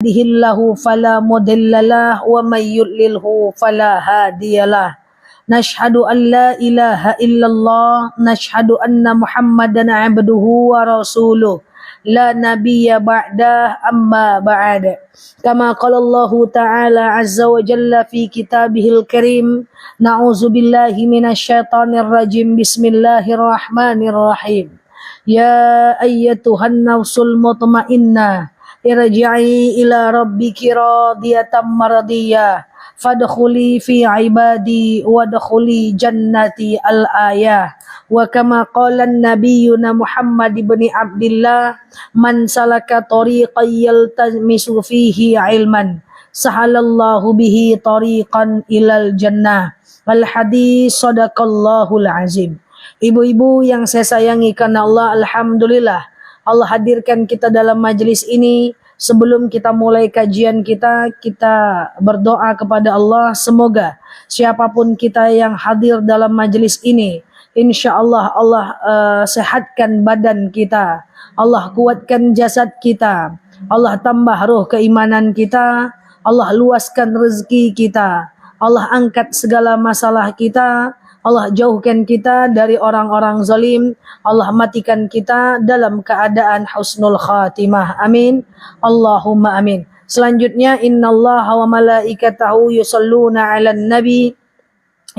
yahdihillahu fala mudhillalah wa may yudlilhu fala hadiyalah. Nashhadu an la ilaha illallah, nashhadu anna Muhammadan abduhu wa rasuluh, la nabiyya ba'dah amma ba'd. Kama qala Allah Ta'ala azza wa jalla fi kitabihil karim, na'udzu billahi minasyaitonir rajim, bismillahirrahmanirrahim. Ya ayyatuhan nafsul mutmainnah, irji'i ila rabbiki radiyatan mardiyah, fadkhuli fi ibadi wadkhuli jannati al-ayah. Wa kama qala nabiyyuna Muhammad ibn Abdillah, man salaka tariqan yaltamisu fihi ilman sahalallahu bihi tariqan ilal jannah. Al hadis sadaqallahul azim. Ibu-ibu yang saya sayangi karena Allah, alhamdulillah Allah hadirkan kita dalam majelis ini. Sebelum kita mulai kajian kita berdoa kepada Allah, semoga siapapun kita yang hadir dalam majelis ini, insya Allah Allah sehatkan badan kita, Allah kuatkan jasad kita, Allah tambah roh keimanan kita, Allah luaskan rezeki kita, Allah angkat segala masalah kita, Allah jauhkan kita dari orang-orang zalim, Allah matikan kita dalam keadaan husnul khatimah. Amin. Allahumma amin. Selanjutnya, innallaha wa malaikatahu yusalluna 'alan nabi.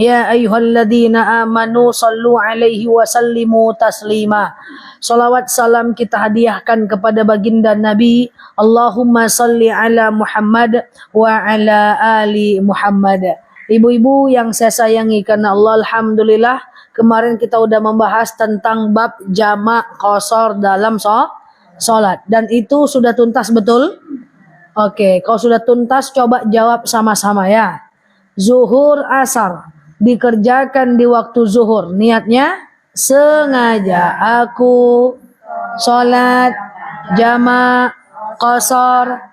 Ya ayyuhalladzina amanu sallu 'alaihi wa sallimu taslima. Salawat salam kita hadiahkan kepada baginda Nabi. Allahumma salli ala Muhammad wa ala ali Muhammad. Ibu-ibu yang saya sayangi karena Allah, alhamdulillah kemarin kita udah membahas tentang bab jamak qashar dalam sholat, dan itu sudah tuntas betul? Oke, kalau sudah tuntas coba jawab sama-sama ya. Zuhur asar dikerjakan di waktu zuhur, niatnya sengaja aku sholat jamak qashar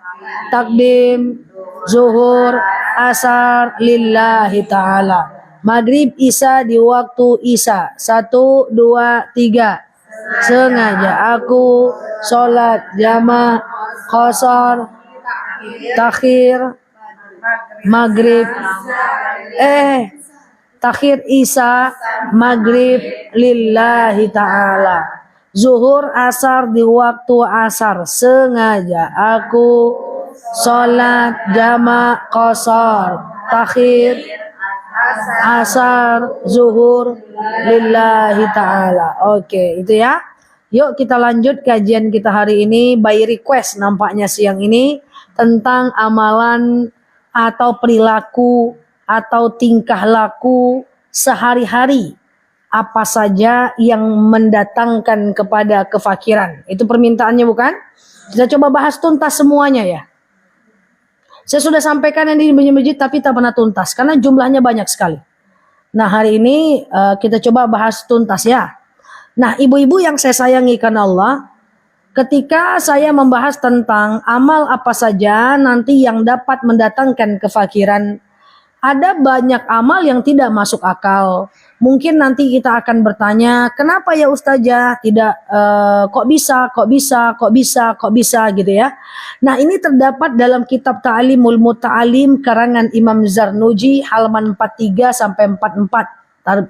takdim zuhur asar lillahi ta'ala. Maghrib isya di waktu isya 1, 2, 3. Sengaja aku sholat jamaah qashar takhir maghrib takhir isya maghrib lillahi ta'ala. Zuhur asar di waktu asar, sengaja aku sholat jamak qashar takhir asar zuhur lillahi ta'ala. Oke, itu ya. Yuk kita lanjut kajian kita hari ini by request nampaknya siang ini tentang amalan atau perilaku atau tingkah laku sehari-hari apa saja yang mendatangkan kepada kefakiran. Itu permintaannya bukan? Kita coba bahas tuntas semuanya ya. Saya sudah sampaikan yang di masjid tapi tak pernah tuntas karena jumlahnya banyak sekali. Nah hari ini kita coba bahas tuntas ya. Nah ibu-ibu yang saya sayangi karena Allah, ketika saya membahas tentang amal apa saja nanti yang dapat mendatangkan kefakiran, ada banyak amal yang tidak masuk akal. Mungkin nanti kita akan bertanya, kenapa ya Ustazah tidak kok bisa gitu ya. Nah ini terdapat dalam kitab Ta'limul Muta'alim karangan Imam Zarnuji halaman 43 sampai 44.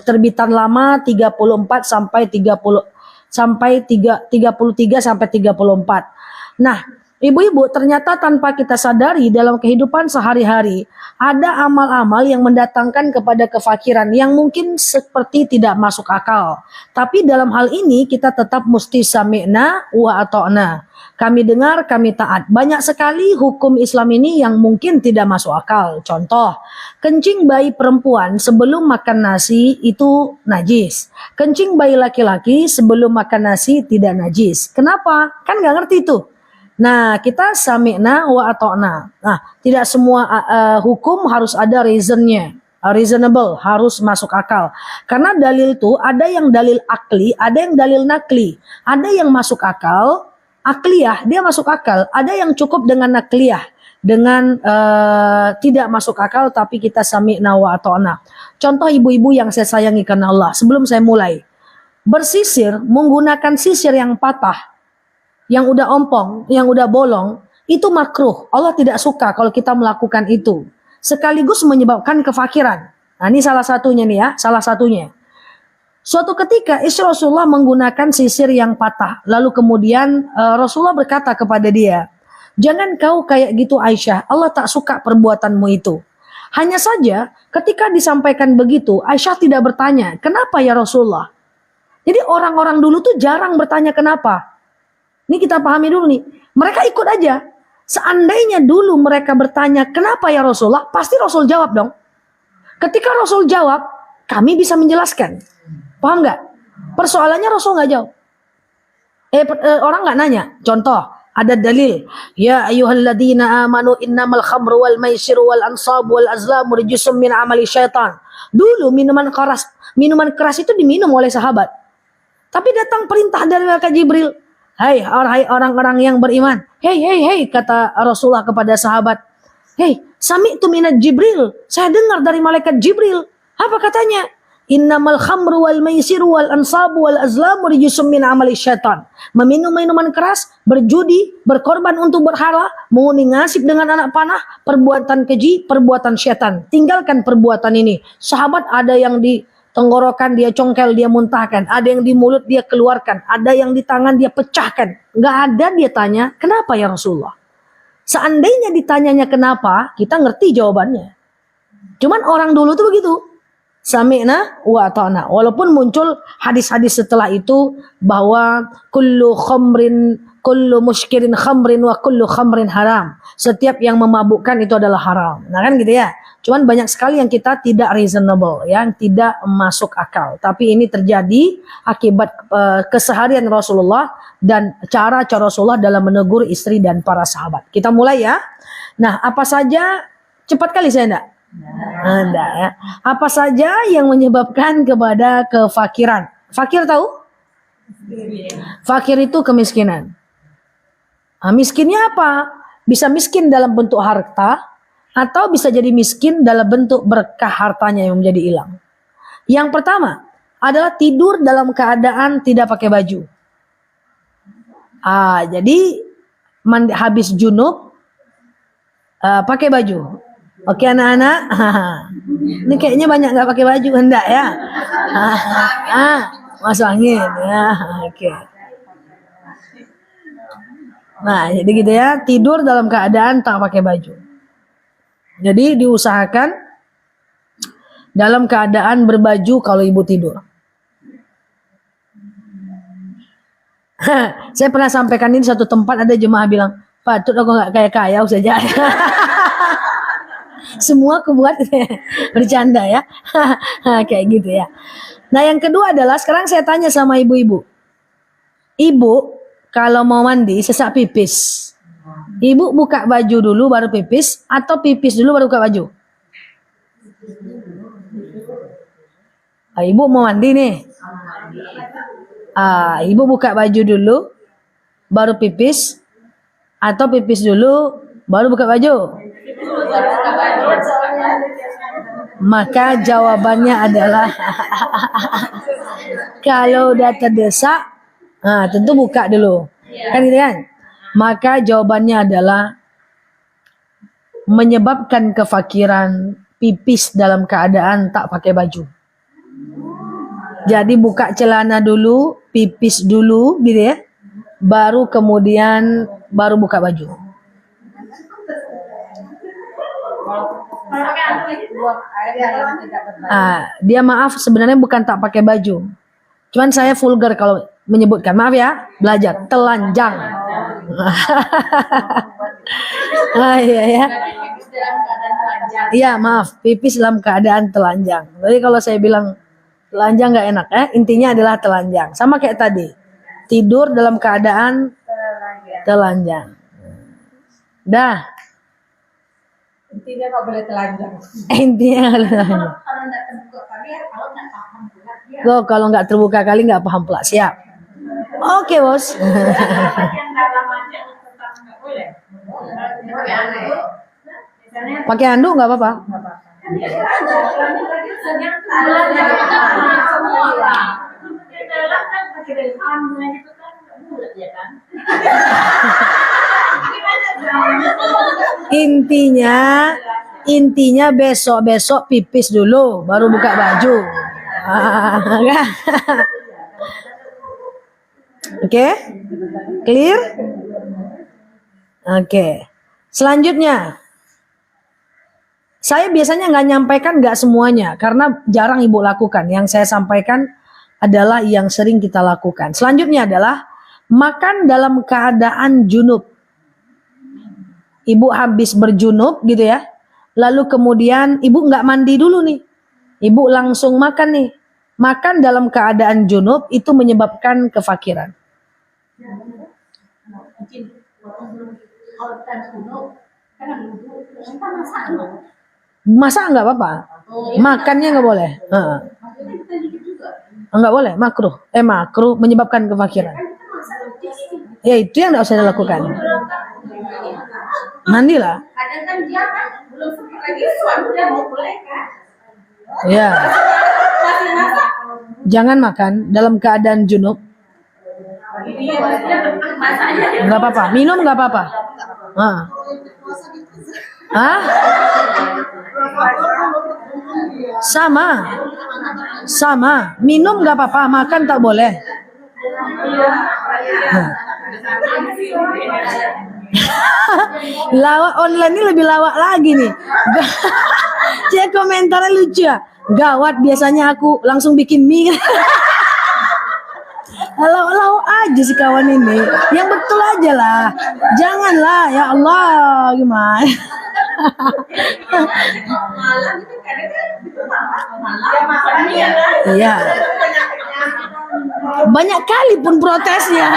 Terbitan lama 34 sampai 33 sampai 34. Nah, ibu-ibu ternyata tanpa kita sadari dalam kehidupan sehari-hari ada amal-amal yang mendatangkan kepada kefakiran yang mungkin seperti tidak masuk akal. Tapi dalam hal ini kita tetap mesti sami'na wa ata'na. Kami dengar, kami taat. Banyak sekali hukum Islam ini yang mungkin tidak masuk akal. Contoh, kencing bayi perempuan sebelum makan nasi itu najis. Kencing bayi laki-laki sebelum makan nasi tidak najis. Kenapa? Kan nggak ngerti itu. Nah, kita sami'na wa ata'na. Nah, tidak semua hukum harus ada reasonnya. Reasonable, harus masuk akal. Karena dalil itu ada yang dalil akli, ada yang dalil nakli. Ada yang masuk akal, akliyah, dia masuk akal. Ada yang cukup dengan nakliyah, dengan tidak masuk akal tapi kita sami'na wa ata'na. Contoh ibu-ibu yang saya sayangi karena Allah. Sebelum saya mulai, bersisir menggunakan sisir yang patah, yang udah ompong, yang udah bolong, Itu makruh. Allah tidak suka kalau kita melakukan itu. Sekaligus menyebabkan kefakiran. Nah, ini salah satunya nih ya, salah satunya. Suatu ketika istri Rasulullah menggunakan sisir yang patah. Lalu kemudian Rasulullah berkata kepada dia, "Jangan kau kayak gitu Aisyah, Allah tak suka perbuatanmu itu." Hanya saja ketika disampaikan begitu, Aisyah tidak bertanya, "Kenapa ya Rasulullah?" Jadi orang-orang dulu tuh jarang bertanya kenapa. Ini kita pahami dulu nih. Mereka ikut aja. Seandainya dulu mereka bertanya, "Kenapa ya Rasulullah?" Pasti Rasul jawab dong. Ketika Rasul jawab, kami bisa menjelaskan. Paham nggak? Persoalannya Rasul nggak jawab. Orang nggak nanya. Contoh, ada dalil. Ya ayyuhalladzina amanu innamal khamru wal maisiru wal ansabu wal azlamu rijsum min amali syaitan. Dulu minuman keras itu diminum oleh sahabat. Tapi datang perintah dari malaikat Jibril. Hai orang-orang yang beriman. Hei, kata Rasulullah kepada sahabat. Hei, sami'tu minat Jibril. Saya dengar dari malaikat Jibril. Apa katanya? Innamal khamru wal maisiru wal ansabu wal azlamu rijsum min amali syaitan. Meminum minuman keras, berjudi, berkorban untuk berhala, mengundi nasib dengan anak panah, perbuatan keji, perbuatan syaitan. Tinggalkan perbuatan ini. Sahabat ada yang di tenggorokan dia congkel, dia muntahkan. Ada yang di mulut dia keluarkan. Ada yang di tangan dia pecahkan. Gak ada dia tanya, kenapa ya Rasulullah? Seandainya ditanyanya kenapa, kita ngerti jawabannya. Cuman orang dulu tuh begitu. Sami'na wa ata'na. Walaupun muncul hadis-hadis setelah itu bahwa kullu muskirin khamrin wa kullu khamrin haram. Setiap yang memabukkan itu adalah haram. Nah kan gitu ya. Cuman banyak sekali yang kita tidak reasonable, yang tidak masuk akal. Tapi ini terjadi akibat keseharian Rasulullah dan cara-cara Rasulullah dalam menegur istri dan para sahabat. Kita mulai ya. Nah, apa saja, cepat kali saya enggak? Enggak ya. Apa saja yang menyebabkan kepada kefakiran? Fakir tahu? Fakir itu kemiskinan. Nah, miskinnya apa? Bisa miskin dalam bentuk harta, atau bisa jadi miskin dalam bentuk berkah hartanya yang menjadi hilang. Yang pertama adalah tidur dalam keadaan tidak pakai baju. Jadi habis junub pakai baju. Oke anak-anak, ini kayaknya banyak nggak pakai baju, hendak ya? Masuk angin ya, oke. Nah, jadi gitu ya, tidur dalam keadaan tak pakai baju. Jadi diusahakan dalam keadaan berbaju kalau ibu tidur. Saya pernah sampaikan ini satu tempat, ada jemaah bilang, "Patut aku nggak kayak kaya saja." Semua aku buat bercanda ya. Kayak gitu ya. Nah yang kedua adalah sekarang saya tanya sama ibu-ibu. Ibu kalau mau mandi sesak pipis, ibu buka baju dulu baru pipis atau pipis dulu baru buka baju? Ibu mau mandi nih. Ibu buka baju dulu baru pipis atau pipis dulu baru buka baju? Maka jawabannya adalah kalau udah terdesak, tentu buka dulu, kan gitu kan? Maka jawabannya adalah menyebabkan kefakiran pipis dalam keadaan tak pakai baju. Jadi buka celana dulu, pipis dulu, gitu ya, baru kemudian baru buka baju. Dia maaf sebenarnya bukan tak pakai baju. Cuman saya vulgar kalau menyebutkan. Maaf ya, belajar telanjang. Iya ya. Iya, maaf, pipis dalam keadaan telanjang. Jadi kalau saya bilang telanjang nggak enak ya. Intinya adalah telanjang. Sama kayak tadi. Tidur dalam keadaan telanjang. Dah. Intinya nggak boleh telanjang. Intinya telanjang. Kalau nggak terbuka kali nggak paham pula. Siap. Oke bos. Pakai handuk nggak apa-apa. Intinya besok pipis dulu baru buka baju. Kan? Oke? Clear? Oke. Selanjutnya, saya biasanya nggak nyampaikan nggak semuanya karena jarang ibu lakukan. Yang saya sampaikan adalah yang sering kita lakukan. Selanjutnya adalah makan dalam keadaan junub. Ibu habis berjunub gitu ya. Lalu kemudian ibu nggak mandi dulu nih. Ibu langsung makan nih. Makan dalam keadaan junub itu menyebabkan kefakiran. Masa nggak apa-apa? Makannya nggak boleh. Nggak boleh, makruh. Makruh menyebabkan kefakiran. Ya itu yang nggak usah dilakukan. Mandilah. Ada kan dia kan belum sempat lagi suami udah mau mulai kan. Ya. Masih masak. Jangan makan dalam keadaan junub. Masaknya Nggak apa-apa. Minum nggak apa-apa. Hah? Sama. Minum nggak apa-apa. Makan tak boleh. Nah. Lawak online ini lebih lawak lagi nih. Cek komentarnya lucu ya. Gawat, biasanya aku langsung bikin mie. Lauk aja si kawan ini. Yang betul aja lah. Janganlah, ya Allah, gimana? malam itu kadang malam ya malam. Iya. Banyak kali pun protesnya.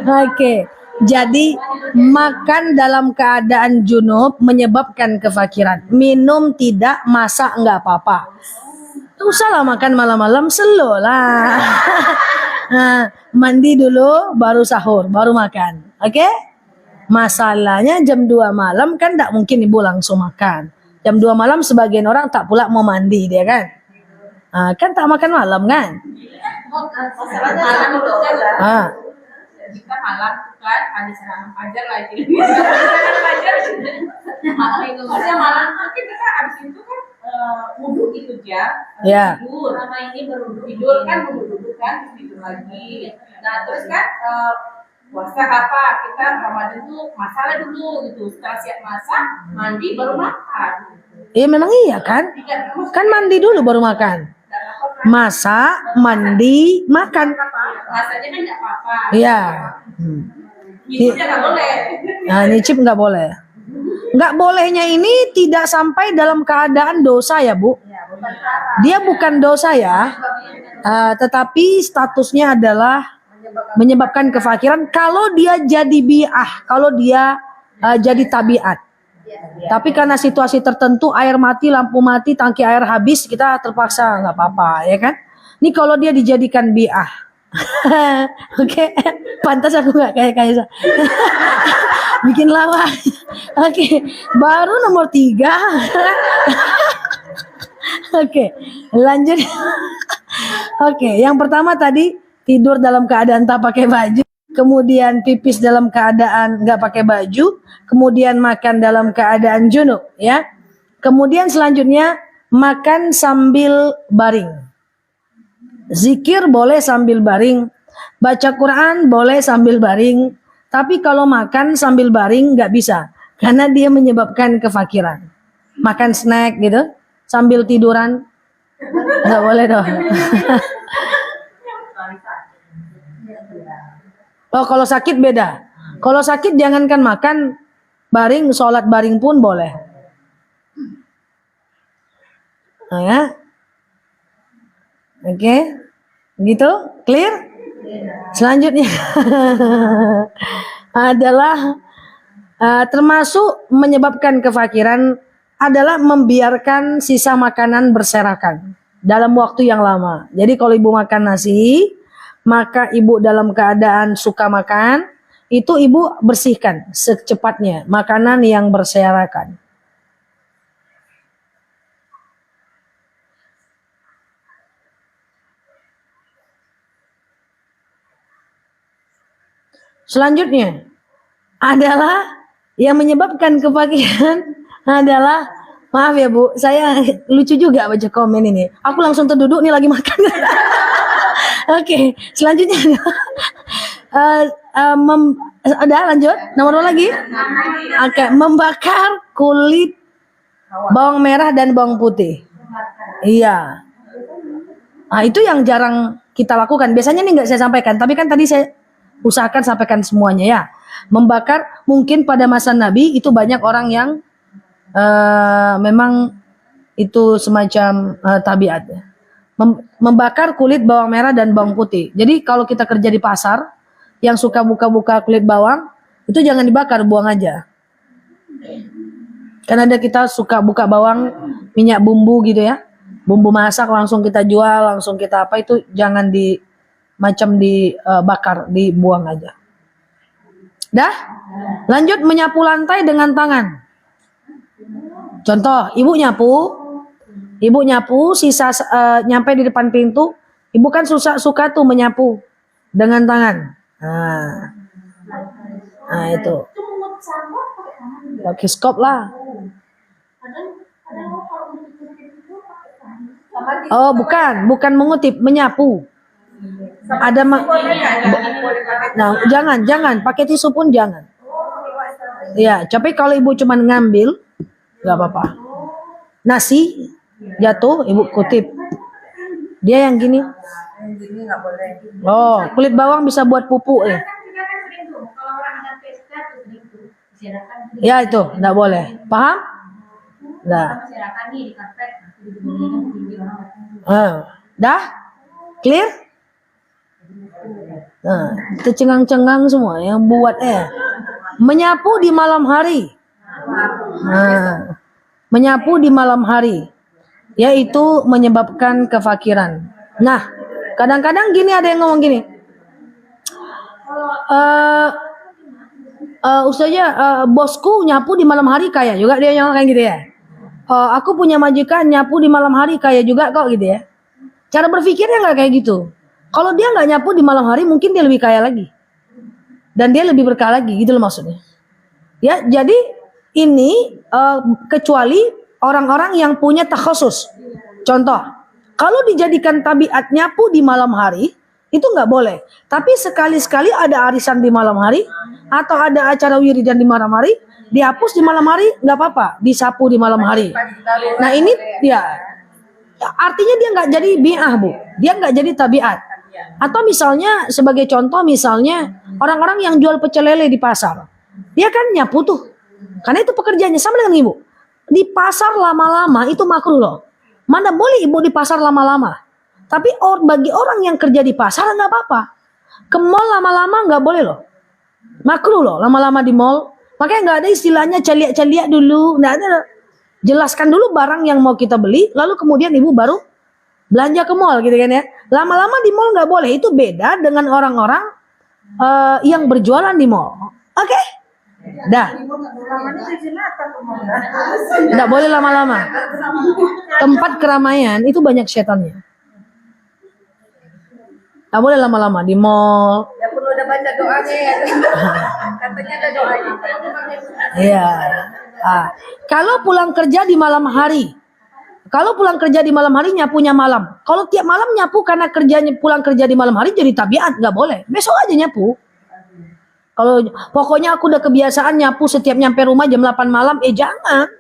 Oke. Jadi makan dalam keadaan junub menyebabkan kefakiran. Minum tidak, masak nggak apa-apa. Usahlah makan malam-malam, slow lah. Nah, mandi dulu, baru sahur, baru makan. Oke? Masalahnya jam 2 malam kan tak mungkin ibu langsung makan. Jam 2 malam sebagian orang tak pula mau mandi dia kan. Kan tak makan malam kan? Malam itu kan. Kita malam kan ada serangan fajar lagi. Fajar. Malam mungkin kita abis itu kan wudhu gitu ya. Ya. Tidur. Sama ini baru tidur kan wudhu kan tidur lagi. Nah terus kan puasa apa kita Ramadan tuh masalah dulu gitu. Setelah siap masak mandi baru makan. Memang iya kan? Kan mandi dulu baru makan. Masak, mandi, makan. Masaknya kan nggak apa-apa. Iya. Nyicipnya nggak boleh. Nah, nyicip nggak boleh. Nggak bolehnya ini tidak sampai dalam keadaan dosa ya Bu. Dia bukan dosa ya, tetapi statusnya adalah menyebabkan kefakiran kalau dia jadi bi'ah, kalau dia jadi tabiat. Tapi karena situasi tertentu, air mati, lampu mati, tangki air habis, kita terpaksa nggak apa-apa, ya kan? Ini kalau dia dijadikan bi'ah, oke, pantas aku nggak kayak bikin lawak. Oke, baru nomor 3. Oke, lanjut. Oke, yang pertama tadi tidur dalam keadaan tak pakai baju. Kemudian pipis dalam keadaan nggak pakai baju, kemudian makan dalam keadaan junub, ya. Kemudian selanjutnya makan sambil baring. Zikir boleh sambil baring, baca Quran boleh sambil baring, tapi kalau makan sambil baring nggak bisa, karena dia menyebabkan kefakiran. Makan snack gitu sambil tiduran nggak boleh dong. Oh, kalau sakit beda. Kalau sakit jangankan makan, baring, sholat baring pun boleh. Nah, ya. Oke. Gitu? Clear? Selanjutnya adalah termasuk menyebabkan kefakiran adalah membiarkan sisa makanan berserakan dalam waktu yang lama. Jadi kalau ibu makan nasi, maka ibu dalam keadaan suka makan, itu ibu bersihkan secepatnya makanan yang berserakan. Selanjutnya, adalah yang menyebabkan kefakiran adalah, maaf ya Bu, saya lucu juga baca komen ini. Aku langsung terduduk nih lagi makan. Oke, selanjutnya udah lanjut. Nomor dua lagi. Oke, membakar kulit bawang merah dan bawang putih. Iya. Nah, itu yang jarang kita lakukan. Biasanya nih nggak saya sampaikan, tapi kan tadi saya usahakan sampaikan semuanya ya. Membakar, mungkin pada masa Nabi itu banyak orang yang memang itu semacam tabiat. Membakar kulit bawang merah dan bawang putih. Jadi kalau kita kerja di pasar, yang suka buka-buka kulit bawang, itu jangan dibakar, buang aja. Kan ada kita suka buka bawang, minyak bumbu gitu ya. Bumbu masak langsung kita jual, langsung kita apa, itu jangan dibakar, dibuang aja. Dah? Lanjut menyapu lantai dengan tangan. Contoh, ibu nyapu, sisa nyampe di depan pintu, ibu kan suka tuh menyapu dengan tangan. Nah itu. Pakai skop lah. Oh, bukan mengutip, menyapu. Ada nah, jangan pakai tisu pun jangan. Ya, tapi kalau ibu cuma ngambil, nggak apa-apa. Nasi jatuh, ibu kutip. Dia yang gini. Oh, kulit bawang bisa buat pupuk ya. Ya itu, nggak boleh. Paham? Nah. Dah? Clear? Nah, itu cengang-cengang semua yang buat menyapu di malam hari. Nah, menyapu di malam hari, yaitu menyebabkan kefakiran. Nah, kadang-kadang gini ada yang ngomong gini. Ustazah, bosku nyapu di malam hari kaya juga, dia yang kayak gitu ya. Aku punya majikan nyapu di malam hari kaya juga kok gitu ya. Cara berpikirnya nggak kayak gitu. Kalau dia nggak nyapu di malam hari, mungkin dia lebih kaya lagi. Dan dia lebih berkah lagi, gitu loh maksudnya. Ya, jadi ini kecuali orang-orang yang punya takhusus. Contoh, kalau dijadikan tabiat nyapu di malam hari, itu nggak boleh. Tapi sekali-sekali ada arisan di malam hari, atau ada acara wiridan di malam hari, dihapus di malam hari, nggak apa-apa, disapu di malam hari. Nah ini ya, artinya dia nggak jadi bi'ah Bu, dia nggak jadi tabiat. Atau misalnya sebagai contoh, misalnya orang-orang yang jual pecel lele di pasar, dia kan nyapu tuh, karena itu pekerjaannya. Sama dengan ibu di pasar lama-lama itu makruh loh. Mana boleh ibu di pasar lama-lama, tapi bagi orang yang kerja di pasar nggak apa-apa. Ke mall lama-lama nggak boleh loh, makruh loh lama-lama di mall. Makanya nggak ada istilahnya celiak-celiak dulu, nggak ada. Jelaskan dulu barang yang mau kita beli, lalu kemudian ibu baru belanja ke mall gitu kan ya. Lama-lama di mall nggak boleh, itu beda dengan orang-orang yang berjualan di mall. Oke? Dah. Nggak boleh lama-lama. Tempat keramaian itu banyak setannya. Nggak boleh lama-lama di mall. Ya perlu udah baca doanya ya. Katanya ada doanya. Iya. Kalau pulang kerja di malam hari, nyapunya malam. Kalau tiap malam nyapu karena pulang kerja di malam hari jadi tabiat, nggak boleh. Besok aja nyapu. Kalau pokoknya aku udah kebiasaan nyapu setiap nyampe rumah jam 8 malam, jangan.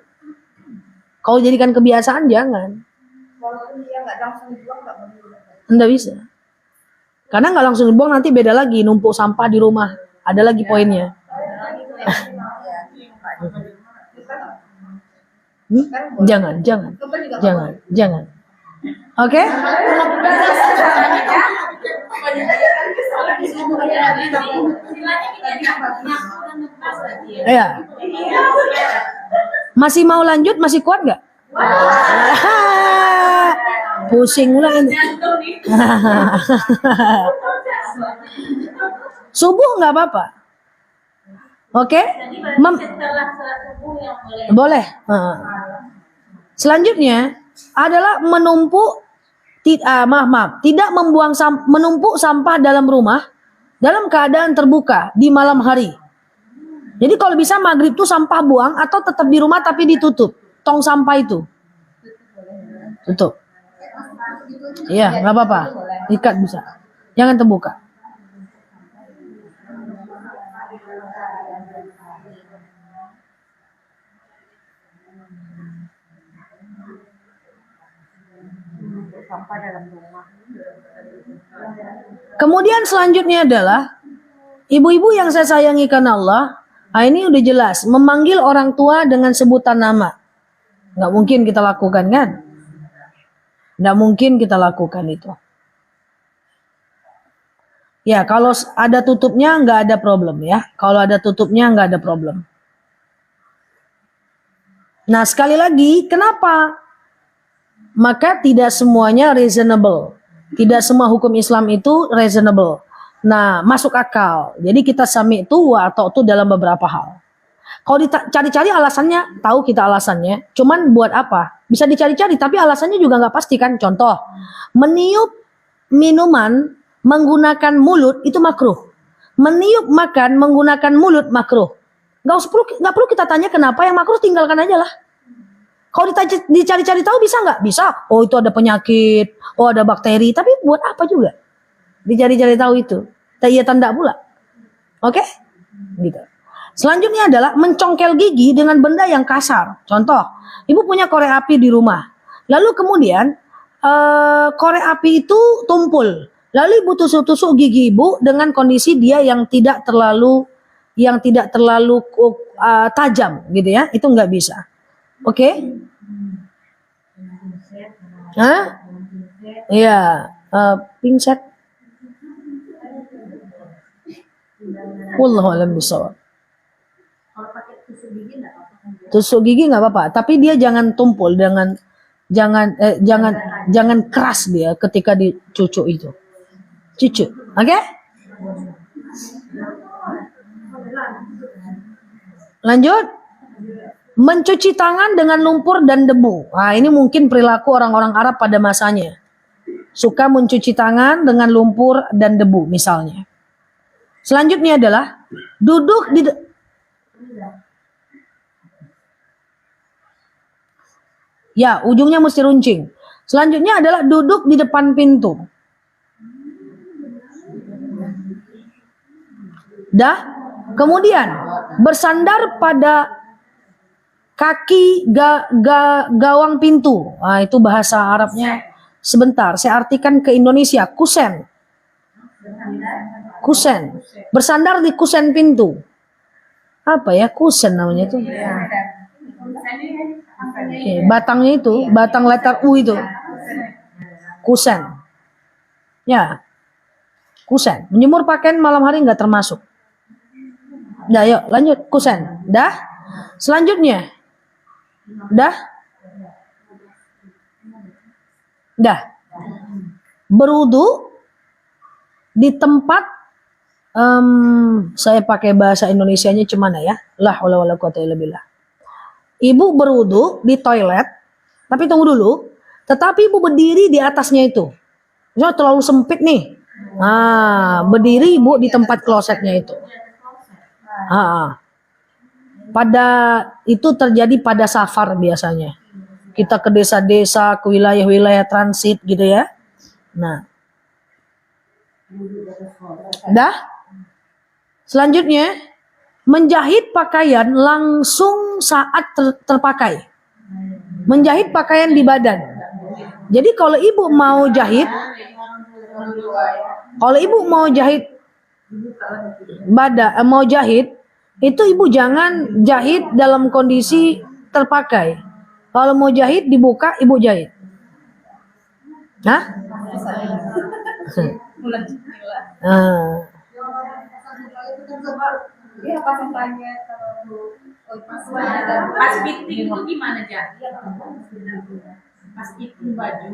Kalau jadikan kebiasaan jangan. Walaupun dia nggak langsung dibuang nggak boleh. Nggak bisa. Karena nggak langsung dibuang, nanti beda lagi, numpuk sampah di rumah. Ada lagi poinnya. Jangan. Oke? Ya. Masih mau lanjut? Masih kuat nggak? Pusing lah ini. Subuh nggak apa-apa. Oke? Boleh. Selanjutnya adalah menumpuk, tidak menumpuk sampah dalam rumah dalam keadaan terbuka di malam hari. Jadi kalau bisa maghrib tuh sampah buang atau tetap di rumah tapi ditutup. Tong sampah itu. Tutup. Iya, nggak apa-apa. Ikat bisa. Jangan terbuka. Kemudian selanjutnya adalah ibu-ibu yang saya sayangi karena Allah. Ini udah jelas memanggil orang tua dengan sebutan nama. Nggak mungkin kita lakukan kan? Nggak mungkin kita lakukan itu. Ya kalau ada tutupnya nggak ada problem ya. Kalau ada tutupnya nggak ada problem. Nah sekali lagi kenapa? Maka tidak semuanya reasonable. Tidak semua hukum Islam itu reasonable. Nah, masuk akal. Jadi kita sami itu atau itu dalam beberapa hal. Kalau dicari-cari alasannya, tahu kita alasannya. Cuman buat apa? Bisa dicari-cari, tapi alasannya juga nggak pasti kan. Contoh, meniup minuman menggunakan mulut itu makruh. Meniup makan menggunakan mulut makruh. Nggak perlu kita tanya kenapa, yang makruh tinggalkan aja lah. Kalau dicari-cari tahu bisa nggak? Bisa. Oh itu ada penyakit, oh ada bakteri. Tapi buat apa juga? Dicari-cari tahu itu. Iya tanda pula. Oke? Gitu. Selanjutnya adalah mencongkel gigi dengan benda yang kasar. Contoh, ibu punya korek api di rumah. Lalu kemudian korek api itu tumpul. Lalu ibu tusuk-tusuk gigi ibu dengan kondisi dia yang tidak terlalu tajam gitu ya. Itu nggak bisa. Oke? Hah? Iya, pinset. Wallahu a'lam bishawab. Tusuk gigi nggak apa-apa, tapi dia jangan tumpul, jangan keras dia ketika dicucuk itu. Cucuk, oke? Lanjut. Mencuci tangan dengan lumpur dan debu. Nah, ini mungkin perilaku orang-orang Arab pada masanya. Suka mencuci tangan dengan lumpur dan debu misalnya. Selanjutnya adalah duduk di ya, ujungnya mesti runcing. Selanjutnya adalah duduk di depan pintu. Dah. Kemudian bersandar pada kaki gawang pintu. Nah, itu bahasa Arabnya. Sebentar, saya artikan ke Indonesia. Kusen. Kusen. Bersandar di kusen pintu. Apa ya kusen namanya itu? Oke, batangnya itu, batang letter U itu. Kusen. Ya. Kusen. Menjemur pakaian malam hari nggak termasuk. Dah, yuk lanjut. Kusen. Dah. Selanjutnya. Dah. Berwudu di tempat saya pakai bahasa Indonesianya cuman ya. La haula wala quwata illa billah. Ibu berwudu di toilet, tapi tunggu dulu. Tetapi ibu berdiri di atasnya itu. Misalnya terlalu sempit nih. Nah, berdiri ibu di tempat klosetnya itu. Pada itu terjadi pada safar biasanya. Kita ke desa-desa, ke wilayah-wilayah transit gitu ya. Nah. Dah. Selanjutnya, menjahit pakaian langsung saat terpakai. Menjahit pakaian di badan. Jadi kalau ibu mau jahit mau jahit itu ibu jangan jahit dalam kondisi terpakai. Kalau mau jahit dibuka, ibu jahit. Hah? Pas fitting itu gimana aja? Pas fitting baju.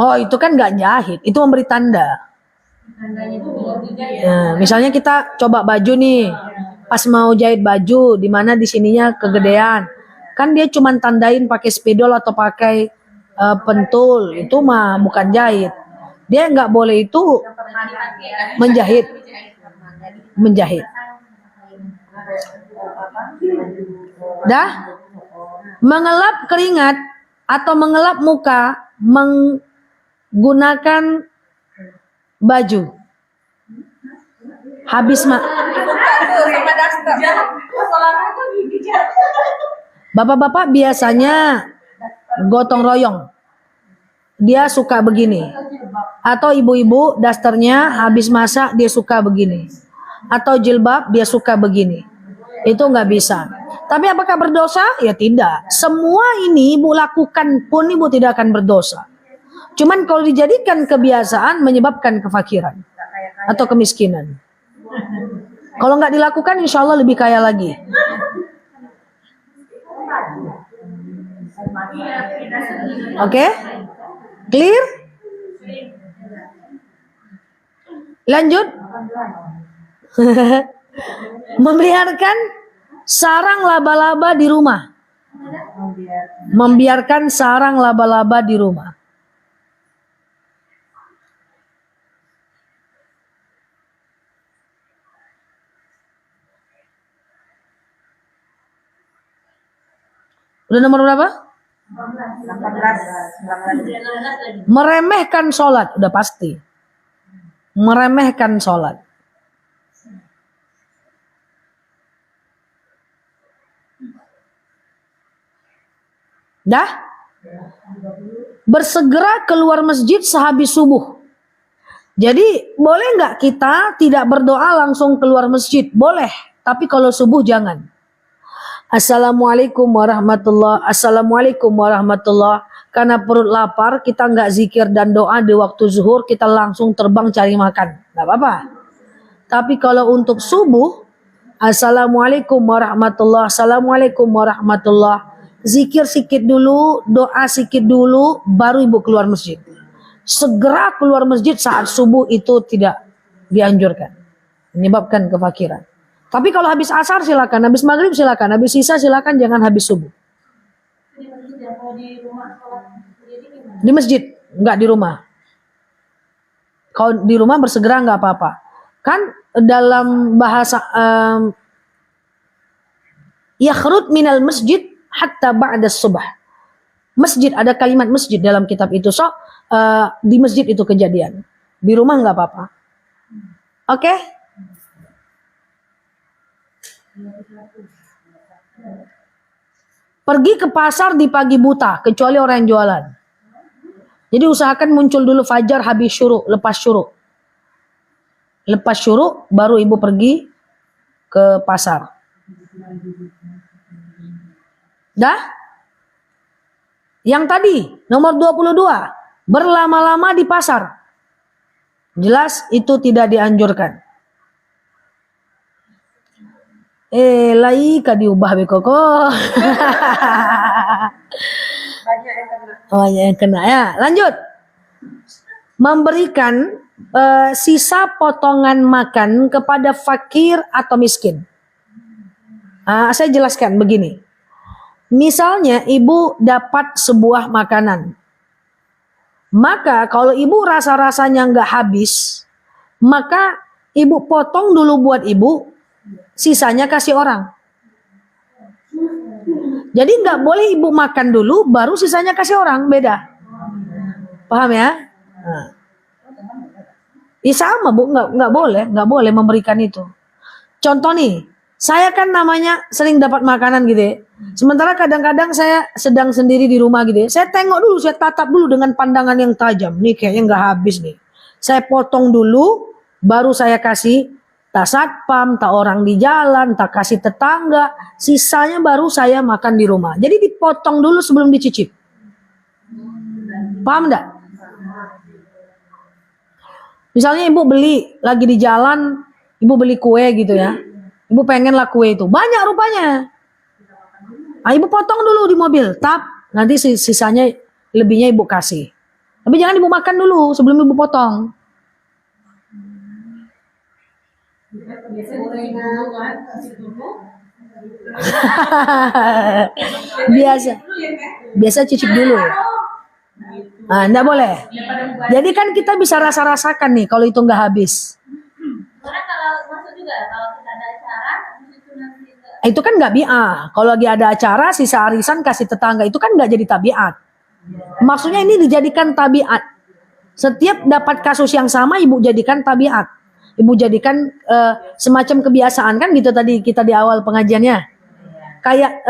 Oh, itu kan nggak jahit, itu memberi tanda. Tandanya itu ya. Nah, misalnya kita coba baju nih, pas mau jahit baju, di mana di sininya kegedean, kan dia cuma tandain pakai spidol atau pakai pentul, itu mah bukan jahit. Dia nggak boleh itu menjahit. menjahit. Dah? Mengelap keringat atau mengelap muka menggunakan baju. Habis Sama daster. Bapak-bapak biasanya gotong royong. Dia suka begini. Atau ibu-ibu dasternya habis masak dia suka begini. Atau jilbab dia suka begini. Itu nggak bisa. Tapi apakah berdosa? Ya tidak. Semua ini ibu lakukan pun ibu tidak akan berdosa. Cuman kalau dijadikan kebiasaan menyebabkan kefakiran atau kemiskinan. Kalau nggak dilakukan insya Allah lebih kaya lagi. Oke? Clear? Lanjut. Membiarkan sarang laba-laba di rumah. Membiarkan sarang laba-laba di rumah. Udah nomor berapa? 18. Meremehkan sholat. Udah pasti. Meremehkan sholat. Dah? Bersegera keluar masjid sehabis subuh. Jadi boleh nggak kita tidak berdoa langsung keluar masjid? Boleh. Tapi kalau subuh jangan. Assalamualaikum warahmatullah. Assalamualaikum warahmatullah. Karena perut lapar kita nggak zikir dan doa di waktu zuhur, kita langsung terbang cari makan. Nggak apa-apa. Tapi kalau untuk subuh, Assalamualaikum warahmatullah. Assalamualaikum warahmatullah. Zikir sikit dulu, doa sikit dulu, baru ibu keluar masjid. Segera keluar masjid saat subuh itu tidak dianjurkan. Menyebabkan kefakiran. Tapi kalau habis asar silakan, habis maghrib silakan, habis sisa silakan, jangan habis subuh. Di masjid, enggak di rumah. Kalau di rumah bersegera enggak apa-apa. Kan dalam bahasa yakhrut minal masjid hatta ba'da subah. Masjid, ada kalimat masjid dalam kitab itu. So, di masjid itu kejadian. Di rumah enggak apa-apa. Oke? Pergi ke pasar di pagi buta, kecuali orang yang jualan. Jadi usahakan muncul dulu fajar habis syuruk, lepas syuruk. Lepas syuruk baru ibu pergi ke pasar. Dah? Yang tadi nomor 22, berlama-lama di pasar. Jelas itu tidak dianjurkan. Lai ka diubah bekoko. Banyak yang kena ya. Lanjut. Memberikan sisa potongan makan kepada fakir atau miskin. Saya jelaskan begini. Misalnya ibu dapat sebuah makanan. Maka kalau ibu rasa-rasanya nggak habis, maka ibu potong dulu buat ibu, sisanya kasih orang. Jadi nggak boleh ibu makan dulu, baru sisanya kasih orang, beda. Paham ya? Sama bu, nggak boleh memberikan itu. Contoh nih, saya kan namanya sering dapat makanan gitu ya. Sementara kadang-kadang saya sedang sendiri di rumah gitu ya. Saya tengok dulu, saya tatap dulu dengan pandangan yang tajam. Nih kayaknya nggak habis nih. Saya potong dulu, baru saya kasih tak satpam, tak orang di jalan, tak kasih tetangga. Sisanya baru saya makan di rumah. Jadi dipotong dulu sebelum dicicip. Paham enggak? Misalnya ibu beli, lagi di jalan, ibu beli kue gitu ya. Ibu pengen lah kue itu. Banyak rupanya. Ibu potong dulu di mobil. Nanti sisanya lebihnya ibu kasih. Tapi jangan ibu makan dulu sebelum ibu potong. Biasa cicip dulu. Enggak boleh. Jadi kan kita bisa rasa-rasakan nih kalau itu nggak habis. Karena kalau maksudnya juga kalau kita ada acara habis itu nanti Itu kan nggak bi'ah. Kalau lagi ada acara sisa arisan kasih tetangga itu kan nggak jadi tabiat. Maksudnya ini dijadikan tabiat. Setiap dapat kasus yang sama ibu jadikan tabiat. Ibu jadikan semacam kebiasaan kan gitu tadi kita di awal pengajiannya. Kayak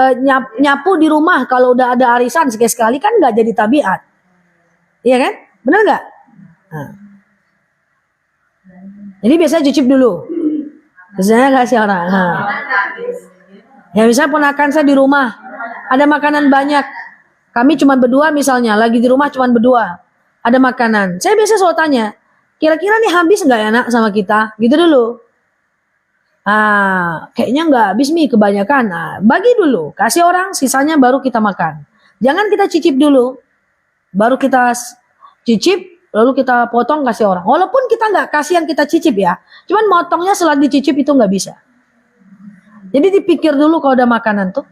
nyapu di rumah kalau udah ada arisan sekali-sekali kan nggak jadi tabiat. Iya kan? Benar nggak? Nah. Jadi biasanya cicip dulu. Biasanya kasih orang. Nah. Ya misalnya ponakan saya di rumah ada makanan banyak. Kami cuma berdua misalnya, lagi di rumah cuma berdua. Ada makanan. Saya biasa selalu tanya, kira-kira nih habis nggak ya nak sama kita? Gitu dulu. Kayaknya nggak habis nih kebanyakan. Bagi dulu, kasih orang, sisanya baru kita makan. Jangan kita cicip dulu, baru kita cicip, lalu kita potong kasih orang. Walaupun kita nggak kasih yang kita cicip ya, cuman motongnya setelah dicicip itu nggak bisa. Jadi dipikir dulu kalau ada makanan tuh.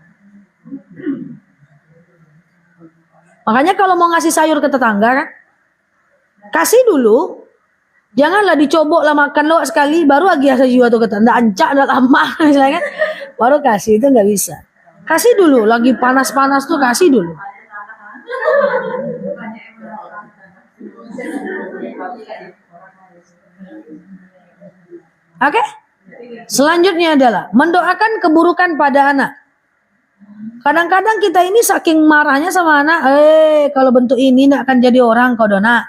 Makanya kalau mau ngasih sayur ke tetangga kan, kasih dulu. Janganlah dicobok lah makan lo sekali, baru lagi asal jiwa tuh ke tetangga, ancak dah lama misalnya kan. Baru kasih itu nggak bisa. Kasih dulu, lagi panas-panas tuh kasih dulu. Oke? Selanjutnya adalah mendoakan keburukan pada anak. Kadang-kadang kita ini saking marahnya sama anak, kalau bentuk ini nak akan jadi orang kau dona.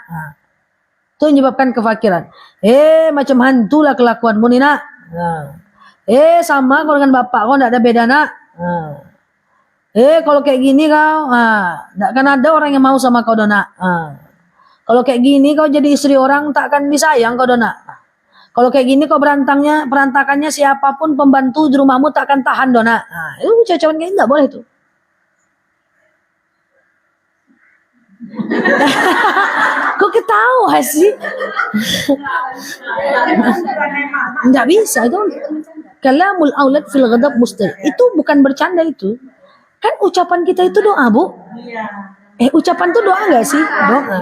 Itu menyebabkan kefakiran. Macam hantu lah kelakuanmu nih nak. Sama kau dengan bapak kau tidak ada beda nak. Kalau kayak gini kau, tidak akan ada orang yang mau sama kau dona. Kalau kayak gini kau jadi istri orang tak akan disayang kau dona. Kalau kayak gini kau berantakannya siapapun pembantu di rumahmu tak akan tahan dona. Itu ucapan kayak nggak boleh tuh. Kok ketawa sih? Nggak bisa itu. Kalamul aulad fil ghadab mustahil. Itu bukan bercanda itu. Kan ucapan kita itu doa, Bu. Ucapan itu doa nggak sih? Doa.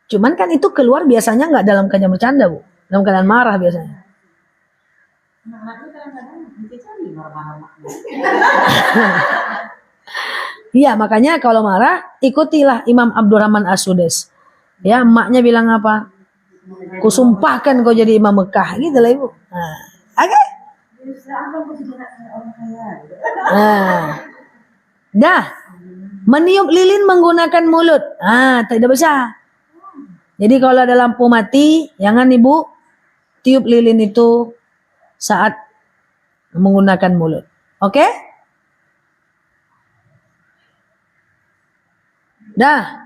Cuman kan itu keluar biasanya nggak dalam keadaan bercanda, Bu. Dalam keadaan marah biasanya. Iya, makanya kalau marah ikutilah Imam Abdurrahman As-Sudais. Ya, emaknya bilang apa? Kusumpahkan kau jadi imam Mekah, gitu lah Ibu. Oke? Dah. Meniup lilin menggunakan mulut. Tidak bisa. Jadi kalau ada lampu mati, jangan Ibu tiup lilin itu saat menggunakan mulut. Oke? Dah.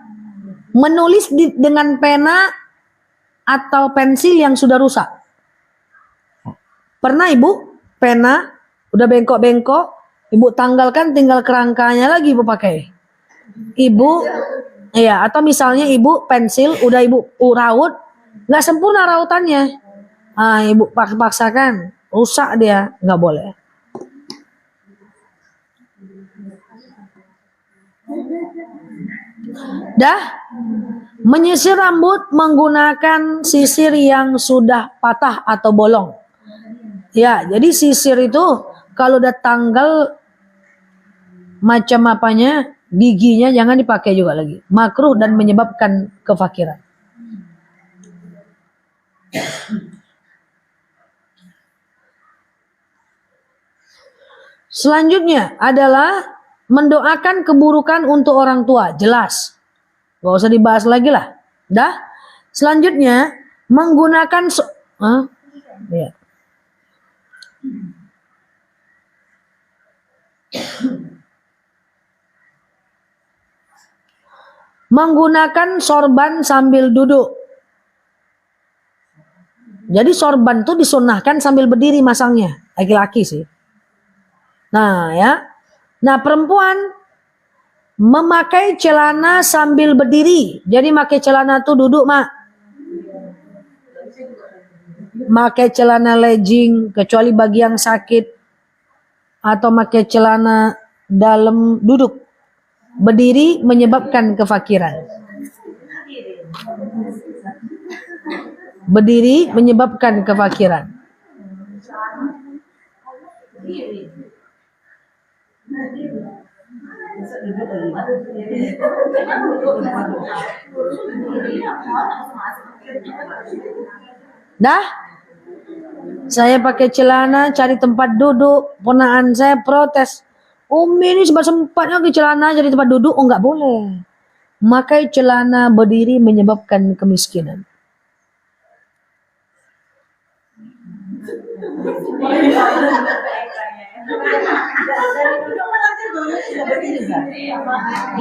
Menulis dengan pena atau pensil yang sudah rusak. Pernah Ibu pena udah bengkok-bengkok, Ibu tanggalkan tinggal kerangkanya lagi Ibu pakai. Ibu atau misalnya Ibu pensil udah Ibu raut, nggak sempurna rautannya. Ibu paksakan, rusak dia, nggak boleh. Dah, menyisir rambut menggunakan sisir yang sudah patah atau bolong. Ya, jadi sisir itu kalau udah tanggal macam apanya, giginya jangan dipakai juga lagi. Makruh dan menyebabkan kefakiran. Selanjutnya adalah mendoakan keburukan untuk orang tua. Jelas. Gak usah dibahas lagi lah. Dah. Selanjutnya menggunakan menggunakan sorban sambil duduk. Jadi sorban tuh disunahkan sambil berdiri masangnya. Laki-laki sih. Nah ya. Nah perempuan memakai celana sambil berdiri. Jadi pakai celana tuh duduk mak. Pakai celana legging kecuali bagi yang sakit. Atau pakai celana dalam duduk. Berdiri menyebabkan kefakiran. berdiri menyebabkan kefakiran. Dah? Saya pakai celana cari tempat duduk, ponaan saya protes. Umi ini sempat-sempatnya ke celana jadi tempat duduk, oh nggak boleh. Makai celana berdiri menyebabkan kemiskinan.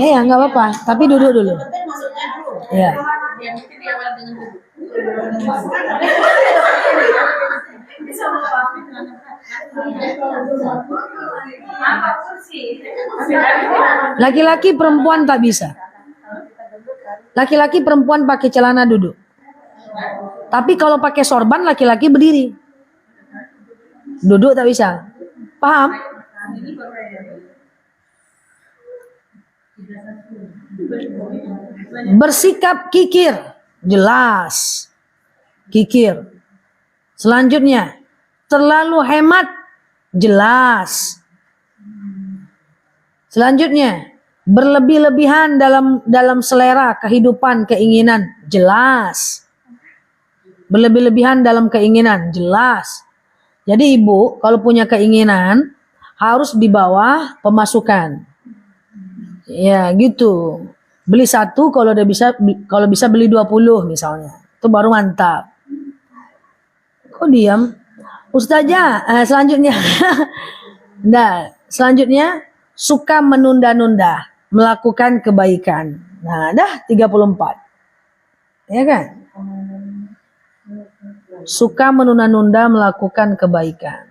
Ya nggak apa-apa, tapi duduk dulu. Ya. Yang mesti diawali dengan duduk. Laki-laki perempuan tak bisa. Laki-laki perempuan pakai celana duduk. Tapi kalau pakai sorban laki-laki berdiri. Duduk tak bisa. Paham? Bersikap kikir. Jelas. Kikir. Selanjutnya, terlalu hemat. Jelas. Selanjutnya, berlebih-lebihan dalam selera kehidupan, keinginan. Jelas. Berlebih-lebihan dalam keinginan. Jelas. Jadi ibu kalau punya keinginan harus di bawah pemasukan. Ya gitu. Beli satu kalau bisa beli 20 misalnya. Itu baru mantap. Kok diam? Ustazah, selanjutnya. Nah, selanjutnya suka menunda-nunda melakukan kebaikan. Nah, dah 34. Ya kan? Suka menunda-nunda melakukan kebaikan.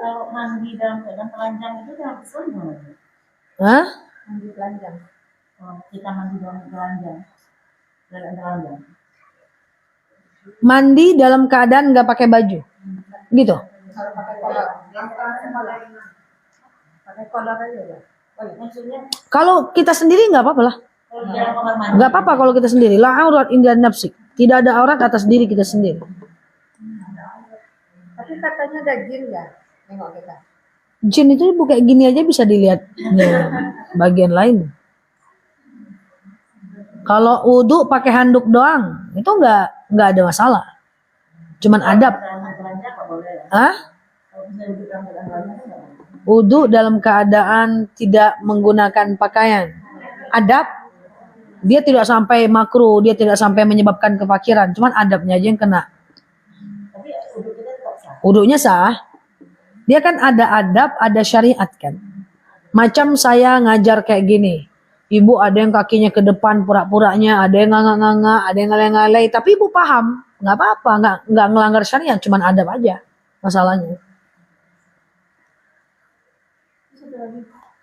Kalau mandi dalam keadaan telanjang itu jangan kesulitan. Hah? Mandi telanjang. Kalau kita mandi dalam telanjang, Mandi dalam keadaan nggak pakai baju, gitu. Kalau pakai kolor, pakai kolor aja ya. Maksudnya Kalau kita sendiri nggak apa-apa lah. kalau di dalam kamar mandi. Nggak apa-apa kalau kita sendiri. La aurat inda nafsik. Tidak ada aurat atas diri kita sendiri. Tapi katanya ada jin ya, nengok kita. Jin itu ibu kayak gini aja bisa dilihat bagian lain. Kalau wudhu pakai handuk doang, itu nggak ada masalah. Cuman adab. Telanjang nggak boleh ya. Hah? Kalau misalnya di dalam keadaan telanjang nggak boleh. Wudhu dalam keadaan tidak menggunakan pakaian. Adab. Dia tidak sampai makruh, dia tidak sampai menyebabkan kefakiran. Cuman adabnya aja yang kena. Tapi wudhu kita tetap sah. Wudhunya sah. Dia kan ada adab, ada syariat kan. Macam saya ngajar kayak gini. Ibu ada yang kakinya ke depan pura-puranya, ada yang nganga-nganga, ada yang ngalai-ngalai. Tapi ibu paham, nggak apa-apa, nggak ngelanggar syariat, cuman adab aja masalahnya.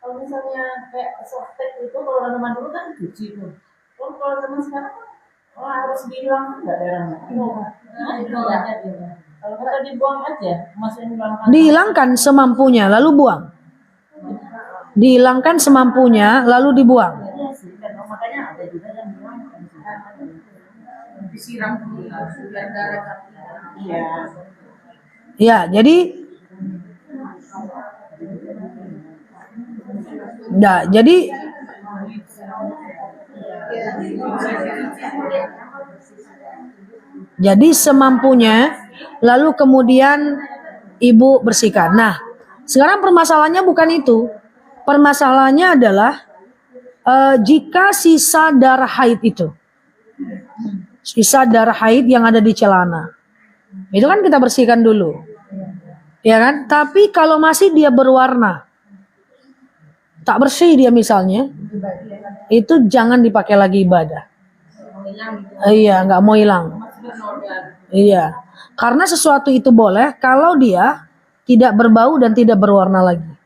Kalau misalnya kayak softtek itu kalau zaman dulu kan dicuci tuh. Kalau zaman sekarang harus dihilang nggak daerahnya? Kalau kita dibuang aja, masukin dalam kantong. Dihilangkan semampunya, lalu buang. Dihilangkan semampunya, lalu dibuang. Iya sih, kan makanya ada juga yang bilang Disiram dulu biar darah kaki. iya. Ya, jadi nah, jadi semampunya, lalu kemudian ibu bersihkan. Nah, sekarang permasalahannya bukan itu. Permasalahannya adalah jika sisa darah haid itu, sisa darah haid yang ada di celana, itu kan kita bersihkan dulu, ya kan? Tapi kalau masih dia berwarna, tak bersih dia misalnya, itu jangan dipakai lagi ibadah. Iya, nggak mau hilang. Iya, karena sesuatu itu boleh kalau dia tidak berbau dan tidak berwarna lagi.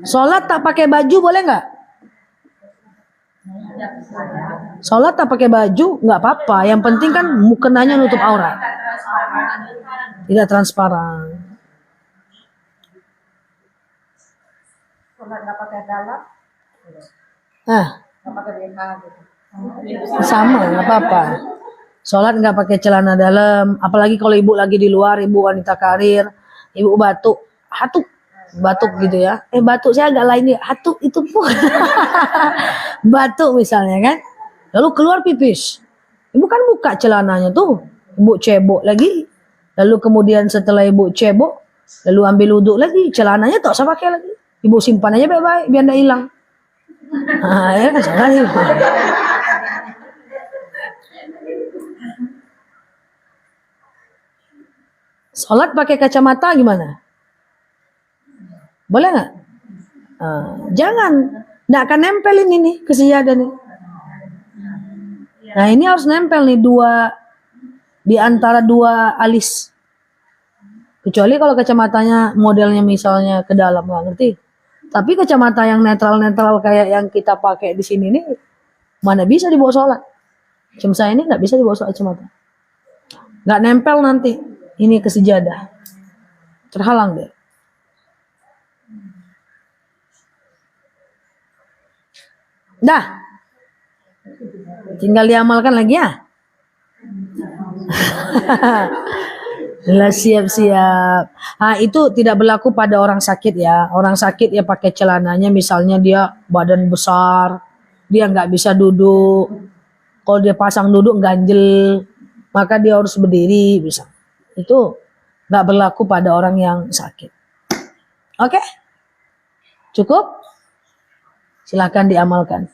Sholat tak pakai baju boleh nggak? Sholat tak pakai baju nggak apa-apa. Yang penting kan mukenanya nutup aurat, tidak transparan. Sholat nggak pakai dalam, Nah, nggak pakai BH gitu. sama nggak apa-apa. Sholat nggak pakai celana dalam, apalagi kalau ibu lagi di luar, ibu wanita karir, ibu batuk, batuk gitu ya. Batuk saya agak lain ya, hatuk itu pun batuk misalnya kan. Lalu keluar pipis, ibu kan buka celananya tuh, ibu cebok lagi. Lalu kemudian setelah ibu cebok, lalu ambil wudhu lagi, celananya tak usah pakai lagi, ibu simpan aja baik-baik biar tidak hilang. Nah, ya kan salah nih. Sholat pakai kacamata gimana? Boleh nggak? Jangan, nggak akan nempel ini nih ke sejadah nih. Nah ini harus nempel nih di antara dua alis. Kecuali kalau kacamatanya modelnya misalnya ke dalam, nggak ngerti. Tapi kacamata yang netral-netral kayak yang kita pakai di sini nih, mana bisa dibawa sholat? Cuma saya ini nggak bisa dibawa sholat kacamata. Nggak nempel nanti ini ke sejadah, terhalang deh. Dah, tinggal diamalkan lagi ya. Lah siap-siap. Nah, itu tidak berlaku pada orang sakit ya. Orang sakit ya pakai celananya, misalnya dia badan besar, dia nggak bisa duduk. Kalau dia pasang duduk ganjel, maka dia harus berdiri bisa. Itu nggak berlaku pada orang yang sakit. Oke? Cukup? Silahkan diamalkan.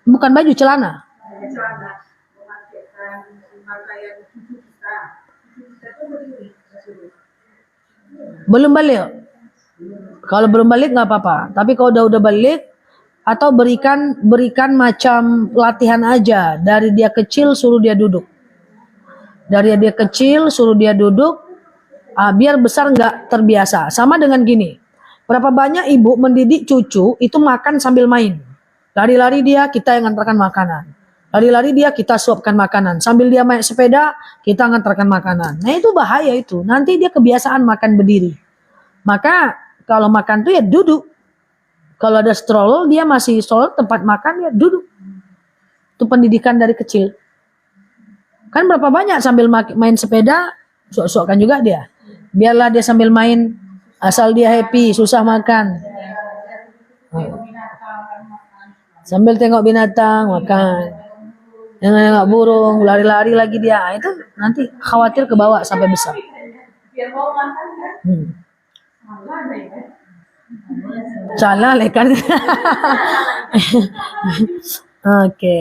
Bukan baju, celana. Belum balik. Kalau belum balik nggak apa-apa. Tapi kalau udah balik, atau berikan macam latihan aja. Dari dia kecil suruh dia duduk. Dari dia kecil suruh dia duduk. Biar besar nggak terbiasa. Sama dengan gini. Berapa banyak ibu mendidik cucu itu makan sambil main. Lari-lari dia, kita yang ngantarkan makanan. Lari-lari dia, kita suapkan makanan. Sambil dia main sepeda, kita ngantarkan makanan. Nah itu bahaya itu. Nanti dia kebiasaan makan berdiri. Maka kalau makan tuh ya duduk. Kalau ada stroller, dia masih stroller, tempat makan ya duduk. Itu pendidikan dari kecil. Kan berapa banyak sambil main sepeda, suap-suapkan juga dia. Biarlah dia sambil main, asal dia happy, susah makan. Sambil tengok binatang, makan. Nengok burung, lari-lari lagi dia. Itu nanti khawatir ke bawah sampai besar. Salah kan. Oke.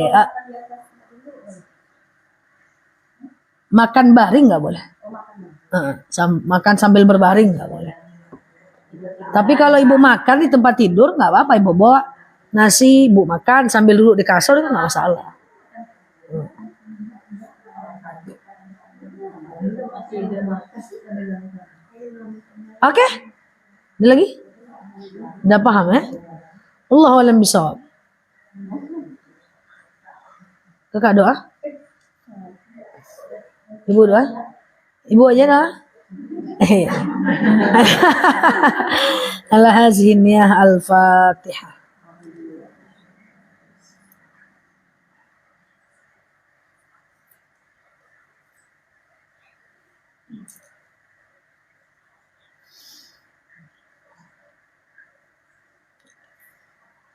Makan baring nggak boleh. Makan sambil berbaring nggak boleh. Tapi kalau ibu makan di tempat tidur nggak apa-apa, ibu bawa nasi, ibu makan sambil duduk di kasur itu nggak masalah. Oke, ada lagi? Udah paham ya? Allahu a'lam bishawab. Kakak doa? Ibu doa? Ibu aja doa? Ala hazihi niyah al-Fatihah.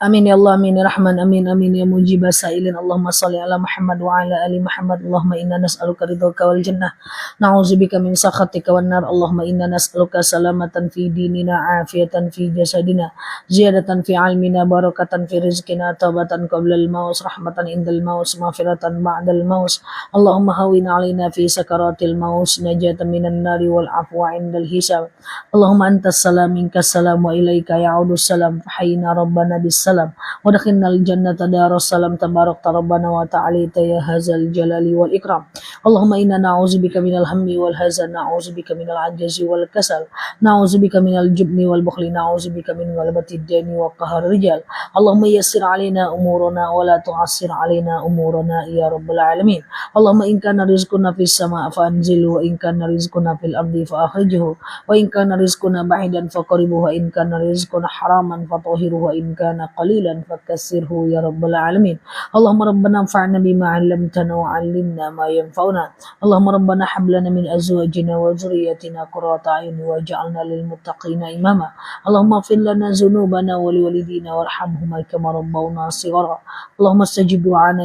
Amin ya Allah, amin ya Rahman, amin amin ya mujibah sa'ilin. Allahumma salli ala Muhammad wa ala ali Muhammad. Allahumma inna nas'aluka ridhaka wal jannah, na'udzubika min sakhatika wan nar. Allahumma inna nas'aluka salamatan fi dinina, afiatan fi jasadina, ziyadatan fi ilmina, barakatan fi rizqina, taubatan qabla al-maut, rahmatan indal maut, maghfiratan ba'dal maut. Allahumma hawwin 'alaina fi sakaratil maut, najatan minan nari wal afwa indal hisab. Allahumma antas salam minkas salam wa ilaika ya'udus salam, hayyina rabbana bis salam. salam wa dakhinal jannata daras salam tabarakta rabbana wa ta'alita ya hadzal jalali wal ikram. Allahumma inna na'udzubika minal hammi wal hazan, na'udzubika minal ajazi wal kasal, na'udzubika minal jubni wal bukhli, na'udzubika min ghalabatid daini wa qahar rijal. Allahumma yassir alaina umurana wa la tu'assir alaina umurana ya rabbal alamin. Allahumma in kana rizquna fis sama' fa anzilhu wa in kana rizquna fil ardi fa akhrijhu wa in kana rizquna ba'idan fa qaribuhu wa in kana rizquna haraman fa tahhiruhu wa in kana qalilan fakassirhu ya rabbal alamin. Allahumma rabbana anfa'na bima 'allamtana wa 'allimna ma yanfa'una. Allahumma rabbana hab lana min azwajina wa dhurriyyatina qurrata a'yun waj'alna lil muttaqina imama. Allahumma ighfir lana dhunubana wa liwalidina warhamhuma kama rabbawna shighara. Allahumma istajib du'ana